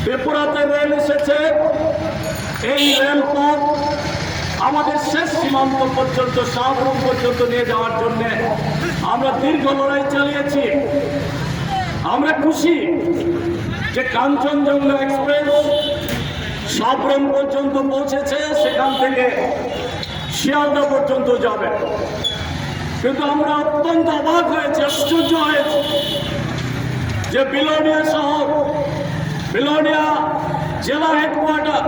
ত্রিপুরাতে রেল এসেছে। এই রেলপথ আমাদের শেষ সীমান্ত পর্যন্ত, শাহপুর পর্যন্ত নিয়ে যাওয়ার জন্য আমরা দীর্ঘ লড়াই চালিয়েছি। আমরা খুশি যে কাঞ্চনজঙ্ঘা এক্সপ্রেস শাহপুর পর্যন্ত পৌঁছেছে, সেখান থেকে শিয়ালদা পর্যন্ত যাবে। কিন্তু আমরা অত্যন্ত অবাক হয়েছি, আশ্চর্য হয়েছি যে বিলোনিয়া শহর, বিলোনিয়া জেলা হেডকোয়ার্টার,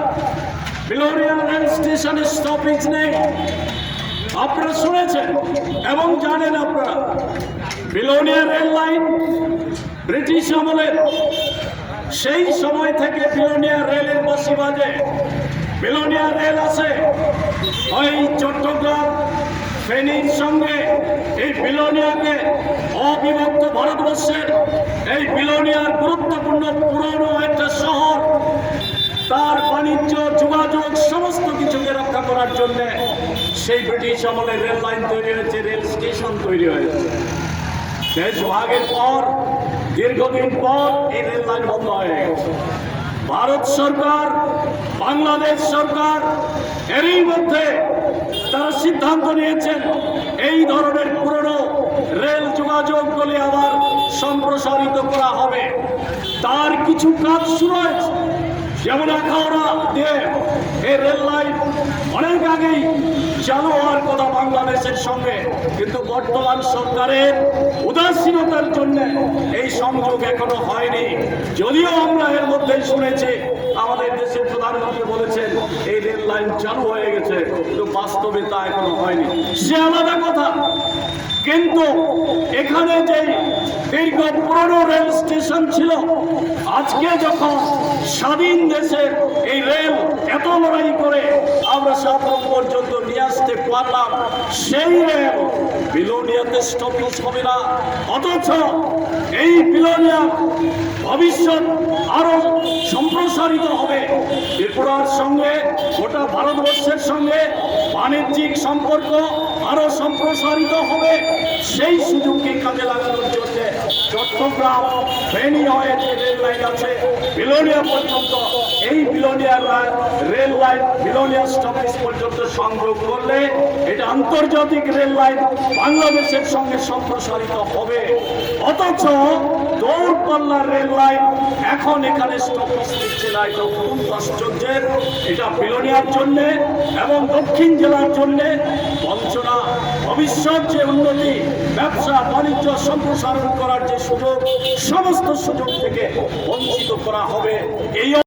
বিলোনিয়া রেল স্টেশনের স্টপেজ নেই। আপনারা শুনেছেন এবং জানেন, আপনারা বিলোনিয়া রেল লাইন ব্রিটিশ আমলের, সেই সময় থেকে বিলোনিয়া রেলের বাঁশি বাজে। বিলোনিয়া রেল আছে ওই চট্টগ্রাম ফেনীর সঙ্গে। এই বিলোনিয়াকে অবিভক্ত ভারতবর্ষের এই বিলোনিয়ার গুরুত্বপূর্ণ পুরনো একটা শহর, তার বাণিজ্য যোগাযোগ সমস্ত কিছুকে রক্ষা করার জন্য সেই ব্রিটিশ আমলে রেল লাইন তৈরি হয়েছে, রেল স্টেশন তৈরি হয়েছে। দেশভাগের পর দীর্ঘদিন পর এই রেল লাইন বন্ধ হয়ে গেছে। ভারত সরকার, বাংলাদেশ সরকার এরই মধ্যে তারা সিদ্ধান্ত নিয়েছেন এই ধরনের পুরনো রেল যোগাযোগগুলি আবার সম্প্রসারিত করা হবে। তার কিছু কাজ শুরু হয়েছে, যেমন আখাউড়া দিয়ে এই রেল লাইন অনেক আগেই চালু হওয়ার কথা বাংলাদেশের সঙ্গে, কিন্তু বর্তমান সরকারের উদাসীনতার জন্য এই সংযোগ এখনো হয়নি। যদিও আমরা এর মধ্যে শুনেছি আমাদের দেশের প্রধানমন্ত্রী বলেছেন এই রেল লাইন চালু হয়ে গেছে, কিন্তু বাস্তবে তা এখনো হয়নি, সে আলাদা কথা। কিন্তু এখানে যে দীর্ঘ পুরনো রেল স্টেশন ছিল, আজকে যখন স্বাধীন দেশের এই রেল এত লড়াই করে আমরা শাহপুর পর্যন্ত নিয়ে আসতে পারলাম, সেই রেল বিলোনিয়াতে স্টপেজ হবে না। অথচ এই বিলোনিয়া ভবিষ্যৎ আরো সম্প্রসারিত হবে। ত্রিপুরার সঙ্গে গোটা ভারতবর্ষের সঙ্গে বাণিজ্যিক সম্পর্ক আরো সম্প্রসারিত হবে। সেই সুযোগকে কাজে লাগানোর জন্য চট্টগ্রাম ফেনী হয়ে যে রেল লাইন আছে বিলোনিয়া পর্যন্ত, এই Belonia rail line Belonia stoppage পর্যন্ত সংযোগ করলে এটা আন্তর্জাতিক রেল লাইন বাংলাদেশের সঙ্গে সম্প্রসারিত হবে। অথচ দূরপাল্লার রেল লাইন এখন এখানে স্টপেজ দিচ্ছে না। এটা অত্যন্ত আশ্চর্যের। এটা বিলোনিয়ার জন্য এবং দক্ষিণ জেলার জন্য বঞ্চনা। ভবিষ্যৎ যে উন্নতি, ব্যবসা বাণিজ্য সম্প্রসারণ করার যে সুযোগ, সমস্ত সুযোগ থেকে বঞ্চিত করা হবে। এই